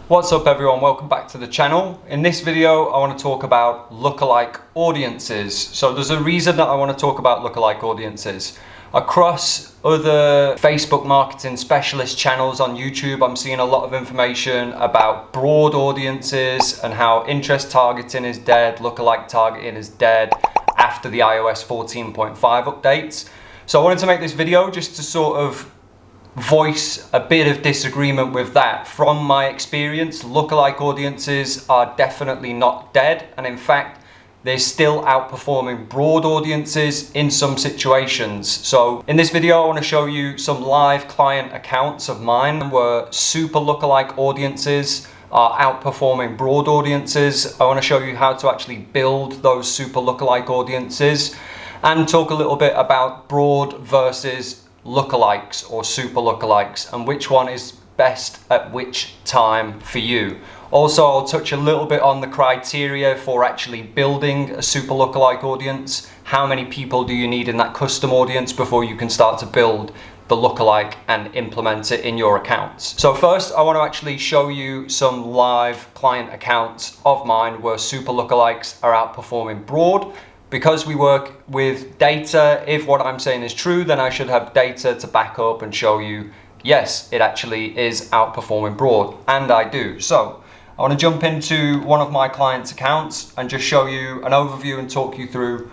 What's up everyone, welcome back to the channel. In this video I want to talk about lookalike audiences. So there's a reason that I want to talk about lookalike audiences. Across other Facebook marketing specialist channels on YouTube, I'm seeing a lot of information about broad audiences and how interest targeting is dead, lookalike targeting is dead after the iOS 14.5 updates. So I wanted to make this video just to sort of voice a bit of disagreement with that. From my experience, lookalike audiences are definitely not dead, and in fact they're still outperforming broad audiences in some situations. So in this video I want to show you some live client accounts of mine where super lookalike audiences are outperforming broad audiences. I want to show you how to actually build those super lookalike audiences and talk a little bit about broad versus lookalikes or super lookalikes and which one is best at which time for you. Also, I'll touch a little bit on the criteria for actually building a super lookalike audience. How many people do you need in that custom audience before you can start to build the lookalike and implement it in your accounts? So first, I want to actually show you some live client accounts of mine where super lookalikes are outperforming broad. Because we work with data, if what I'm saying is true, then I should have data to back up and show you, yes, it actually is outperforming broad, and I do. So I want to jump into one of my clients' accounts and just show you an overview and talk you through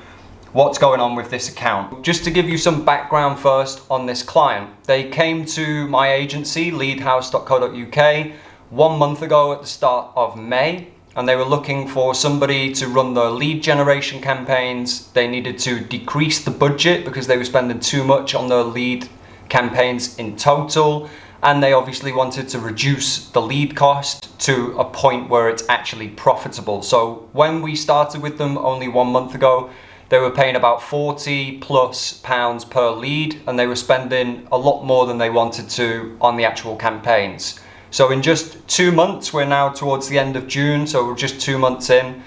what's going on with this account. Just to give you some background first on this client. They came to my agency, leadhouse.co.uk, 1 month ago at the start of May. And they were looking for somebody to run their lead generation campaigns. They needed to decrease the budget because they were spending too much on their lead campaigns in total. And they obviously wanted to reduce the lead cost to a point where it's actually profitable. So when we started with them only 1 month ago, they were paying about £40+ per lead, and they were spending a lot more than they wanted to on the actual campaigns. So in just 2 months, we're now towards the end of June, so we're just 2 months in,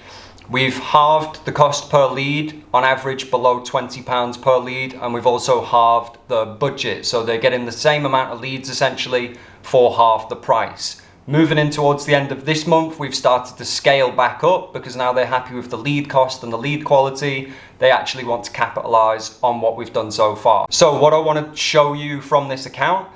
we've halved the cost per lead, on average below £20 per lead, and we've also halved the budget. So they're getting the same amount of leads essentially for half the price. Moving in towards the end of this month, we've started to scale back up because now they're happy with the lead cost and the lead quality. They actually want to capitalize on what we've done so far. So what I want to show you from this account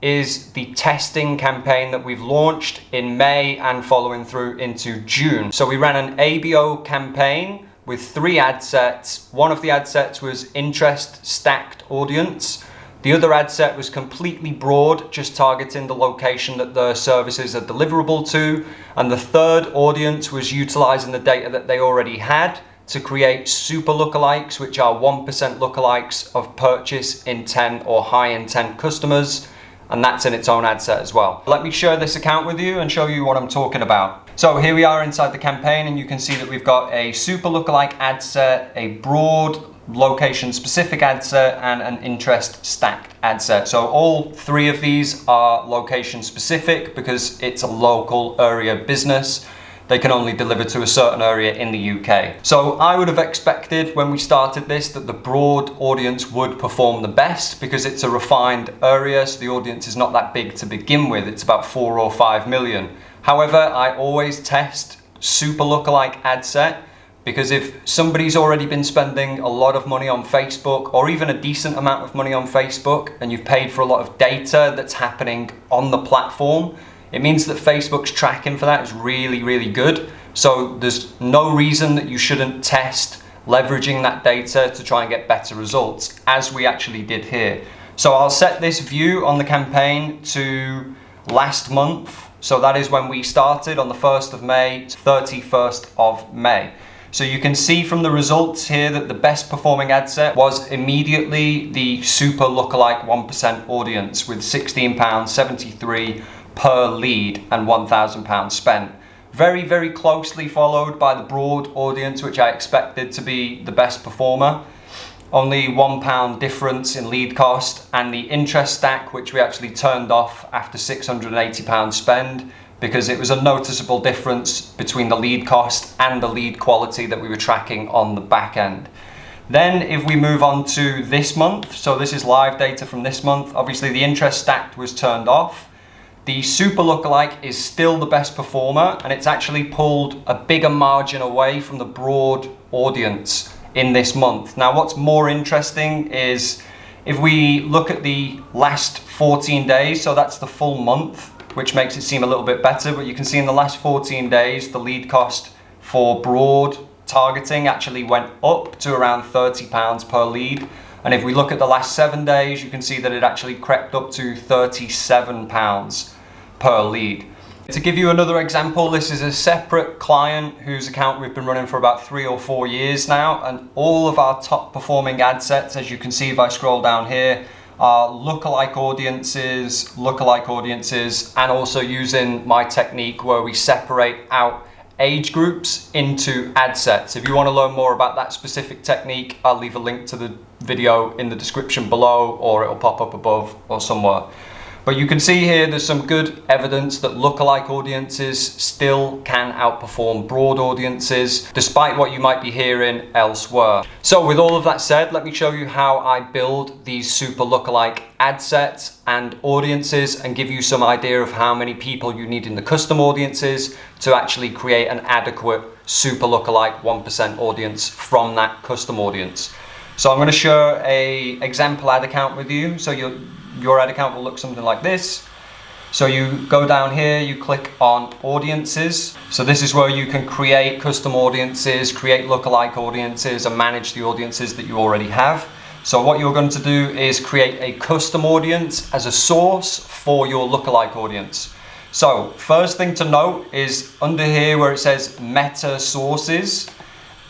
is the testing campaign that we've launched in May and following through into June. So we ran an ABO campaign with 3 ad sets. One of the ad sets was interest stacked audience. The other ad set was completely broad, just targeting the location that the services are deliverable to. And the third audience was utilizing the data that they already had to create super lookalikes, which are 1% lookalikes of purchase intent or high intent customers. And that's in its own ad set as well. Let me share this account with you and show you what I'm talking about. So here we are inside the campaign, and you can see that we've got a super lookalike ad set, a broad location specific ad set, and an interest stacked ad set. So all 3 of these are location specific because it's a local area business. They can only deliver to a certain area in the UK. So I would have expected when we started this that the broad audience would perform the best because it's a refined area, so the audience is not that big to begin with. It's about 4 or 5 million. However, I always test super lookalike ad set because if somebody's already been spending a lot of money on Facebook or even a decent amount of money on Facebook and you've paid for a lot of data that's happening on the platform, it means that Facebook's tracking for that is really, really good. So there's no reason that you shouldn't test leveraging that data to try and get better results, as we actually did here. So I'll set this view on the campaign to last month. So that is when we started on the 1st of May to 31st of May. So you can see from the results here that the best performing ad set was immediately the super lookalike 1% audience with £16.73 per lead and £1,000 spent. Very, very closely followed by the broad audience, which I expected to be the best performer. Only £1 difference in lead cost, and the interest stack, which we actually turned off after £680 spend because it was a noticeable difference between the lead cost and the lead quality that we were tracking on the back end. Then if we move on to this month, so this is live data from this month, obviously the interest stacked was turned off. the Super Lookalike is still the best performer, and it's actually pulled a bigger margin away from the broad audience in this month. Now, what's more interesting is if we look at the last 14 days, so that's the full month, which makes it seem a little bit better, but you can see in the last 14 days, the lead cost for broad targeting actually went up to around £30 per lead. And if we look at the last 7 days, you can see that it actually crept up to £37 per lead. To give you another example, this is a separate client whose account we've been running for about 3 or 4 years now, and all of our top performing ad sets, as you can see if I scroll down here, are lookalike audiences, and also using my technique where we separate out age groups into ad sets. If you want to learn more about that specific technique, I'll leave a link to the video in the description below, or it'll pop up above or somewhere. But you can see here there's some good evidence that lookalike audiences still can outperform broad audiences, despite what you might be hearing elsewhere. So with all of that said, let me show you how I build these super lookalike ad sets and audiences, and give you some idea of how many people you need in the custom audiences to actually create an adequate super lookalike 1% audience from that custom audience. So I'm going to share an example ad account with you. So your ad account will look something like this. So you go down here, you click on audiences. So this is where you can create custom audiences, create lookalike audiences, and manage the audiences that you already have. So what you're going to do is create a custom audience as a source for your lookalike audience. So first thing to note is under here where it says meta sources,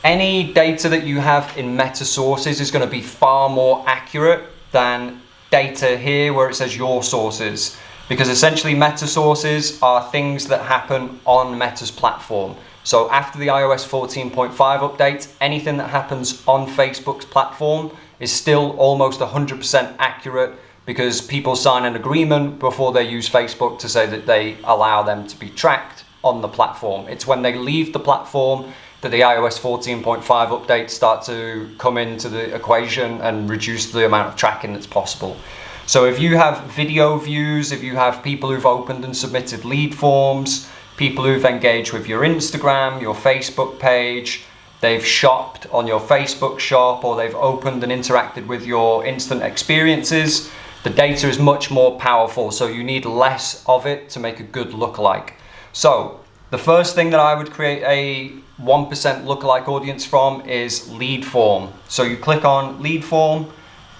any data that you have in meta sources is going to be far more accurate than data here where it says your sources, because essentially meta sources are things that happen on Meta's platform. So after the iOS 14.5 update, anything that happens on Facebook's platform is still almost 100% accurate, because people sign an agreement before they use Facebook to say that they allow them to be tracked on the platform. It's when they leave the platform that the iOS 14.5 updates start to come into the equation and reduce the amount of tracking that's possible. So if you have video views, if you have people who've opened and submitted lead forms, people who've engaged with your Instagram, your Facebook page, they've shopped on your Facebook shop, or they've opened and interacted with your instant experiences, the data is much more powerful, so you need less of it to make a good lookalike. So the first thing that I would create a 1% lookalike audience from is lead form. So you click on lead form,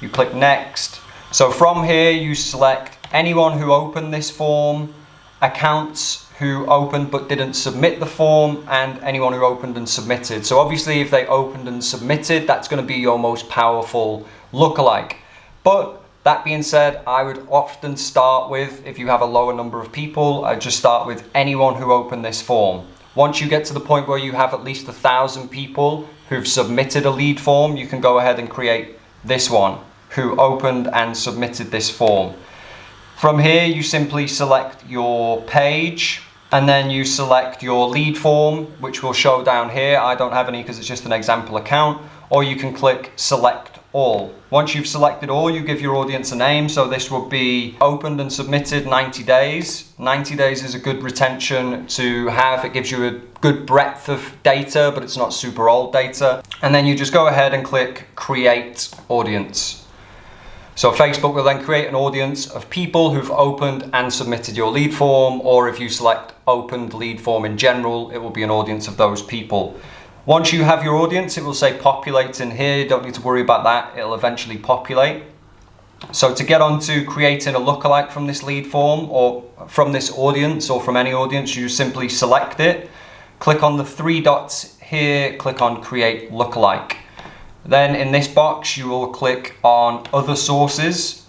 you click next. So from here you select anyone who opened this form, accounts who opened but didn't submit the form, and anyone who opened and submitted. So obviously if they opened and submitted, that's going to be your most powerful lookalike. But that being said, I would often start with, if you have a lower number of people, I'd just start with anyone who opened this form. Once you get to the point where you have at least 1,000 people who've submitted a lead form, you can go ahead and create this one, who opened and submitted this form. From here, you simply select your page, and then you select your lead form, which will show down here. I don't have any because it's just an example account, or you can click select all. Once you've selected all, you give your audience a name. So this will be opened and submitted 90 days. 90 days is a good retention to have. It gives you a good breadth of data, but it's not super old data. And then you just go ahead and click create audience. So Facebook will then create an audience of people who've opened and submitted your lead form, or if you select opened lead form in general, it will be an audience of those people. Once you have your audience, it will say populate in here. You don't need to worry about that. It'll eventually populate. So to get on to creating a lookalike from this lead form, or from this audience, or from any audience, you simply select it, click on the 3 dots here, click on create lookalike. Then in this box, you will click on other sources,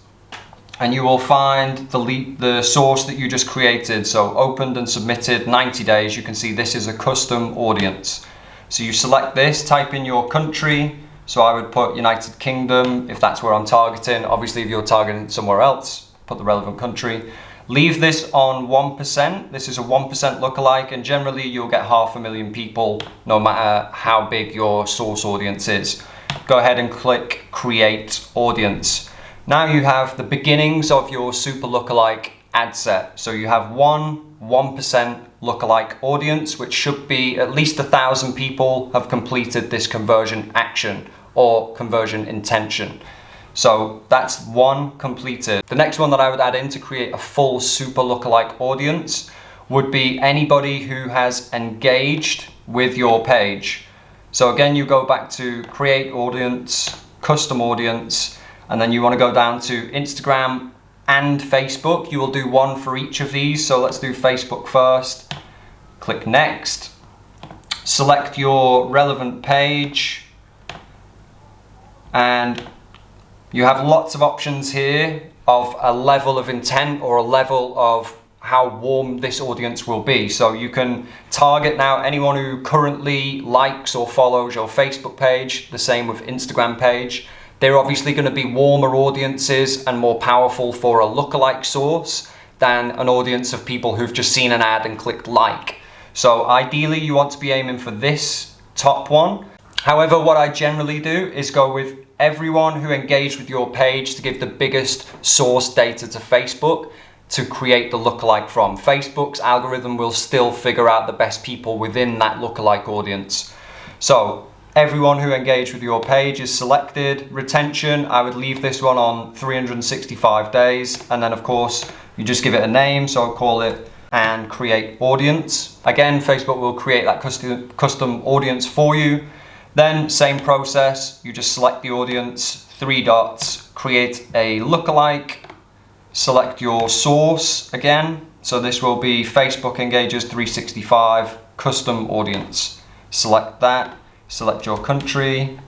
and you will find the source that you just created. So opened and submitted 90 days. You can see this is a custom audience. So you select this, type in your country. So I would put United Kingdom if that's where I'm targeting. Obviously, if you're targeting somewhere else, put the relevant country. Leave this on 1%. This is a 1% lookalike, and generally you'll get 500,000 people no matter how big your source audience is. Go ahead and click create audience. Now you have the beginnings of your super lookalike ad set. So you have 1% lookalike audience, which should be at least 1,000 people have completed this conversion action or conversion intention. So that's one completed. The next one that I would add in to create a full super lookalike audience would be anybody who has engaged with your page. So again, you go back to create audience, custom audience, and then you want to go down to Instagram and Facebook. You will do one for each of these. So let's do Facebook first. Click next. Select your relevant page. And you have lots of options here of a level of intent or a level of how warm this audience will be. So you can target now anyone who currently likes or follows your Facebook page, the same with Instagram page. They're obviously going to be warmer audiences and more powerful for a lookalike source than an audience of people who've just seen an ad and clicked like. So ideally you want to be aiming for this top one. However, what I generally do is go with everyone who engaged with your page to give the biggest source data to Facebook to create the lookalike from. Facebook's algorithm will still figure out the best people within that lookalike audience. So everyone who engaged with your page is selected. Retention, I would leave this one on 365 days. And then of course, you just give it a name. So I'll call it and create audience. Again, Facebook will create that custom audience for you. Then same process, you just select the audience, 3 dots, create a lookalike, select your source again. So this will be Facebook Engages 365 custom audience. Select that, select your country,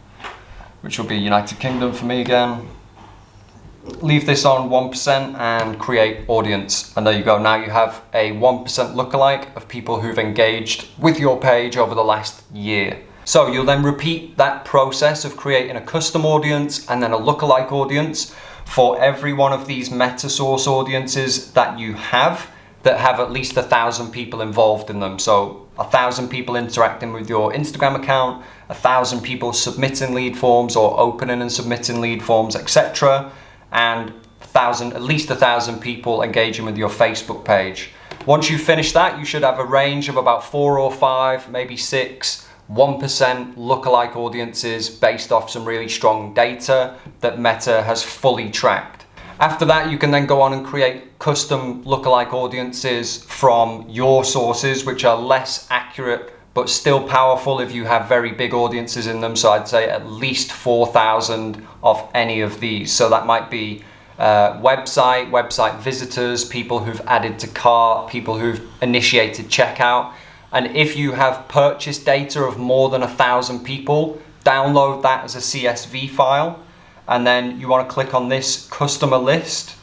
which will be United Kingdom for me again. Leave this on 1% and create audience. And there you go, now you have a 1% lookalike of people who've engaged with your page over the last year. So you'll then repeat that process of creating a custom audience and then a lookalike audience for every one of these meta source audiences that you have that have at least 1,000 people involved in them. So 1,000 people interacting with your Instagram account, 1,000 people submitting lead forms or opening and submitting lead forms, etc. And at least 1,000 people engaging with your Facebook page. Once you finish that, you should have a range of about 4 or 5, maybe 6 1% lookalike audiences based off some really strong data that Meta has fully tracked. After that, you can then go on and create custom lookalike audiences from your sources, which are less accurate but still powerful if you have very big audiences in them. So I'd say at least 4,000 of any of these. So that might be website visitors, people who've added to cart, people who've initiated checkout. And if you have purchase data of more than 1,000 people, download that as a CSV file. And then you want to click on this customer list,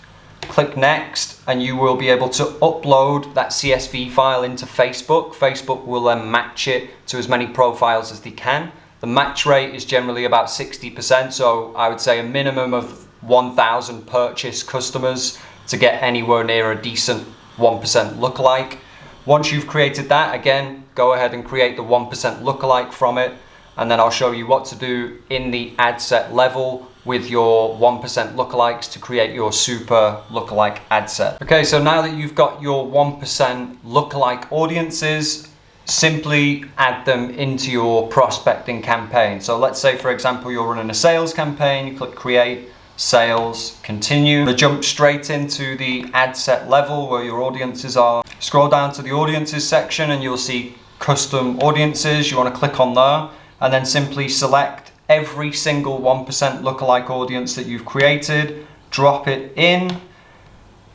click next, and you will be able to upload that CSV file into Facebook. Facebook will then match it to as many profiles as they can. The match rate is generally about 60%. So I would say a minimum of 1,000 purchase customers to get anywhere near a decent 1% lookalike. Once you've created that, again, go ahead and create the 1% lookalike from it. And then I'll show you what to do in the ad set level with your 1% lookalikes to create your super lookalike ad set. Okay, so now that you've got your 1% lookalike audiences, simply add them into your prospecting campaign. So let's say, for example, you're running a sales campaign, you click create, sales, continue. Jump straight into the ad set level where your audiences are. Scroll down to the audiences section and you'll see custom audiences. You want to click on there and then simply select every single 1% lookalike audience that you've created, drop it in.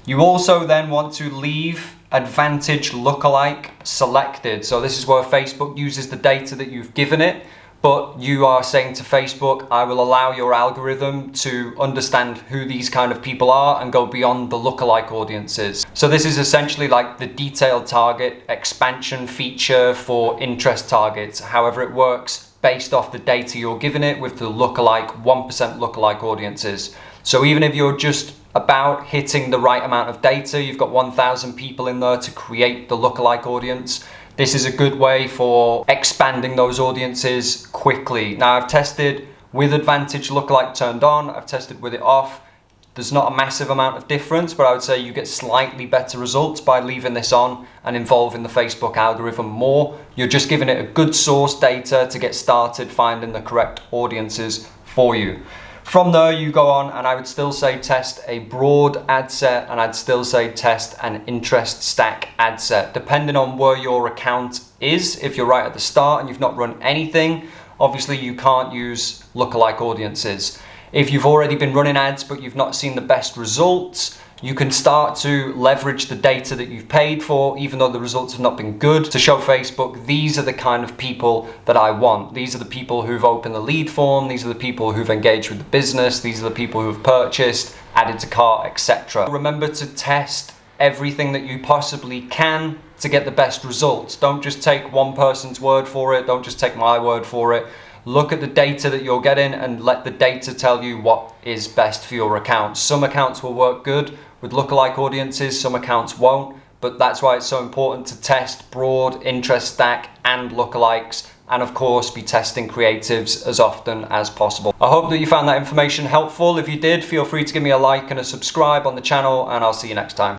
You also then want to leave advantage lookalike selected. So this is where Facebook uses the data that you've given it, but you are saying to Facebook, I will allow your algorithm to understand who these kind of people are and go beyond the lookalike audiences. So this is essentially like the detailed target expansion feature for interest targets. However, it works based off the data you're giving it with the lookalike 1% lookalike audiences. So even if you're just about hitting the right amount of data, you've got 1,000 people in there to create the lookalike audience, this is a good way for expanding those audiences quickly. Now I've tested with advantage lookalike turned on, I've tested with it off. There's not a massive amount of difference, but I would say you get slightly better results by leaving this on and involving the Facebook algorithm more. You're just giving it a good source data to get started finding the correct audiences for you. From there, you go on, and I would still say test a broad ad set, and I'd still say test an interest stack ad set, depending on where your account is. If you're right at the start and you've not run anything, obviously you can't use lookalike audiences. If you've already been running ads but you've not seen the best results, you can start to leverage the data that you've paid for, even though the results have not been good, to show Facebook, these are the kind of people that I want. These are the people who've opened the lead form, these are the people who've engaged with the business, these are the people who've purchased, added to cart, etc. Remember to test everything that you possibly can to get the best results. Don't just take one person's word for it, don't just take my word for it. Look at the data that you're getting and let the data tell you what is best for your account. Some accounts will work good with lookalike audiences, some accounts won't, but that's why it's so important to test broad, interest stack, and lookalikes, and of course be testing creatives as often as possible. I hope that you found that information helpful. If you did, feel free to give me a like and a subscribe on the channel, and I'll see you next time.